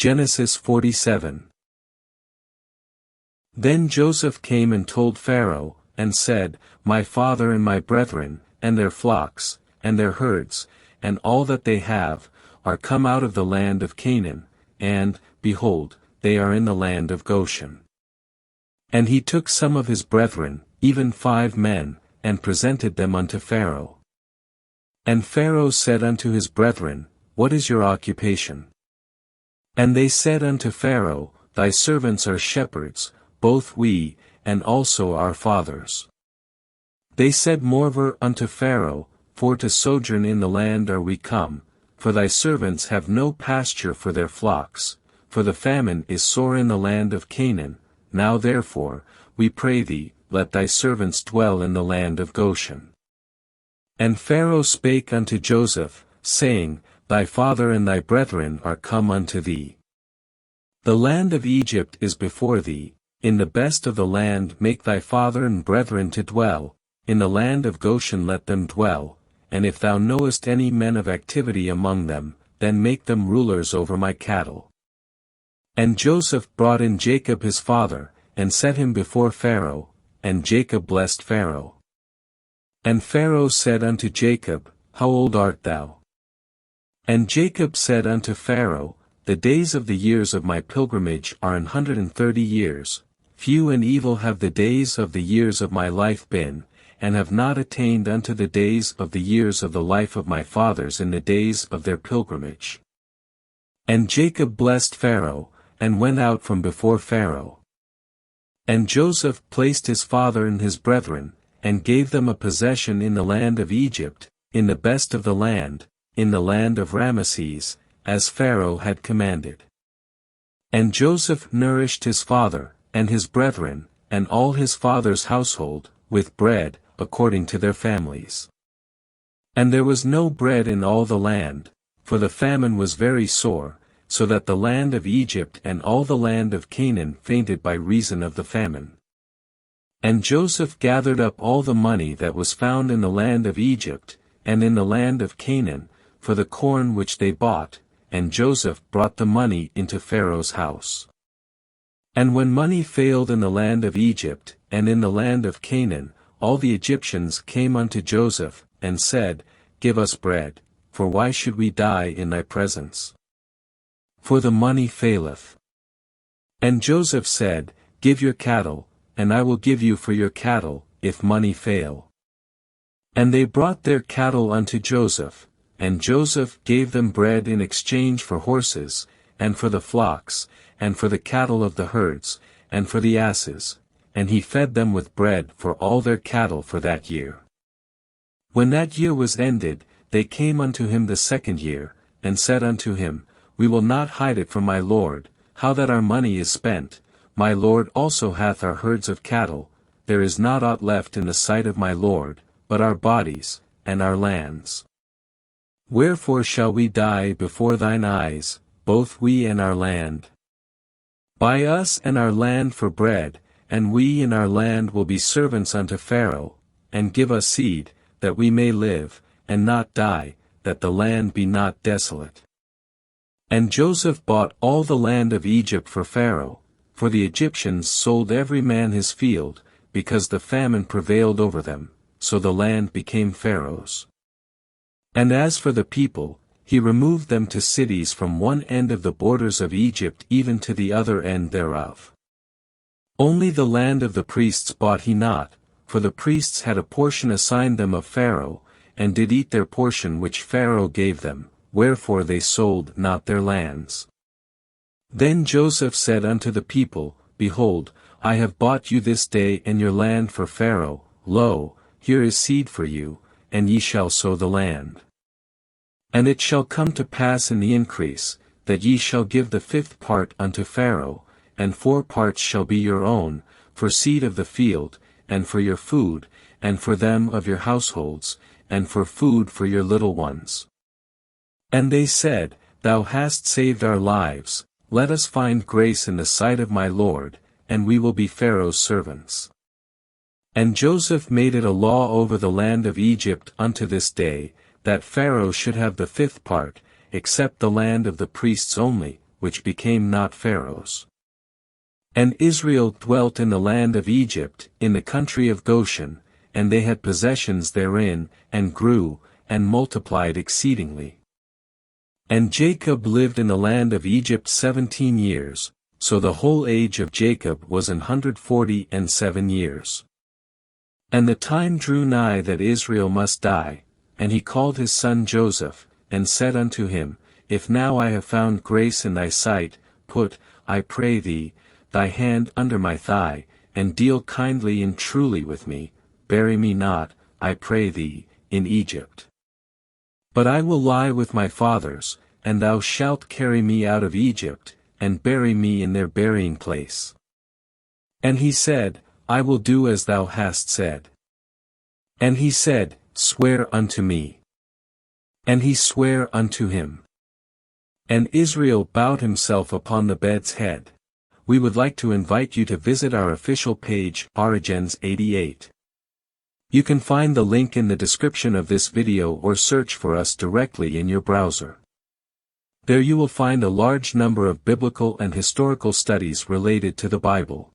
Genesis 47. Then Joseph came and told Pharaoh, and said, My father and my brethren, and their flocks, and their herds, and all that they have, are come out of the land of Canaan, and, behold, they are in the land of Goshen. And he took some of his brethren, even 5 men, and presented them unto Pharaoh. And Pharaoh said unto his brethren, What is your occupation? And they said unto Pharaoh, Thy servants are shepherds, both we, and also our fathers. They said moreover unto Pharaoh, For to sojourn in the land are we come, for thy servants have no pasture for their flocks, for the famine is sore in the land of Canaan. Now therefore, we pray thee, let thy servants dwell in the land of Goshen. And Pharaoh spake unto Joseph, saying, Thy father and thy brethren are come unto thee. The land of Egypt is before thee, in the best of the land make thy father and brethren to dwell, in the land of Goshen let them dwell, and if thou knowest any men of activity among them, then make them rulers over my cattle. And Joseph brought in Jacob his father, and set him before Pharaoh, and Jacob blessed Pharaoh. And Pharaoh said unto Jacob, How old art thou? And Jacob said unto Pharaoh, The days of the years of my pilgrimage are 130 years, few and evil have the days of the years of my life been, and have not attained unto the days of the years of the life of my fathers in the days of their pilgrimage. And Jacob blessed Pharaoh, and went out from before Pharaoh. And Joseph placed his father and his brethren, and gave them a possession in the land of Egypt, in the best of the land, in the land of Ramesses, as Pharaoh had commanded. And Joseph nourished his father, and his brethren, and all his father's household, with bread, according to their families. And there was no bread in all the land, for the famine was very sore, so that the land of Egypt and all the land of Canaan fainted by reason of the famine. And Joseph gathered up all the money that was found in the land of Egypt, and in the land of Canaan, for the corn which they bought, and Joseph brought the money into Pharaoh's house. And when money failed in the land of Egypt, and in the land of Canaan, all the Egyptians came unto Joseph, and said, Give us bread, for why should we die in thy presence? For the money faileth. And Joseph said, Give your cattle, and I will give you for your cattle, if money fail. And they brought their cattle unto Joseph, and Joseph gave them bread in exchange for horses, and for the flocks, and for the cattle of the herds, and for the asses, and he fed them with bread for all their cattle for that year. When that year was ended, they came unto him the 2nd year, and said unto him, We will not hide it from my lord, how that our money is spent, my lord also hath our herds of cattle, there is not aught left in the sight of my lord, but our bodies, and our lands. Wherefore shall we die before thine eyes, both we and our land? Buy us and our land for bread, and we and our land will be servants unto Pharaoh, and give us seed, that we may live, and not die, that the land be not desolate. And Joseph bought all the land of Egypt for Pharaoh, for the Egyptians sold every man his field, because the famine prevailed over them, so the land became Pharaoh's. And as for the people, he removed them to cities from one end of the borders of Egypt even to the other end thereof. Only the land of the priests bought he not, for the priests had a portion assigned them of Pharaoh, and did eat their portion which Pharaoh gave them, wherefore they sold not their lands. Then Joseph said unto the people, Behold, I have bought you this day and your land for Pharaoh, lo, here is seed for you, and ye shall sow the land. And it shall come to pass in the increase, that ye shall give the 5th part unto Pharaoh, and 4 parts shall be your own, for seed of the field, and for your food, and for them of your households, and for food for your little ones. And they said, Thou hast saved our lives, let us find grace in the sight of my lord, and we will be Pharaoh's servants. And Joseph made it a law over the land of Egypt unto this day, that Pharaoh should have the 5th part, except the land of the priests only, which became not Pharaoh's. And Israel dwelt in the land of Egypt, in the country of Goshen, and they had possessions therein, and grew, and multiplied exceedingly. And Jacob lived in the land of Egypt 17 years, so the whole age of Jacob was 147 years. And the time drew nigh that Israel must die, and he called his son Joseph, and said unto him, If now I have found grace in thy sight, put, I pray thee, thy hand under my thigh, and deal kindly and truly with me, bury me not, I pray thee, in Egypt. But I will lie with my fathers, and thou shalt carry me out of Egypt, and bury me in their burying place. And he said, I will do as thou hast said. And he said, Swear unto me. And he sware unto him. And Israel bowed himself upon the bed's head. We would like to invite you to visit our official page, Origins 88. You can find the link in the description of this video or search for us directly in your browser. There you will find a large number of biblical and historical studies related to the Bible.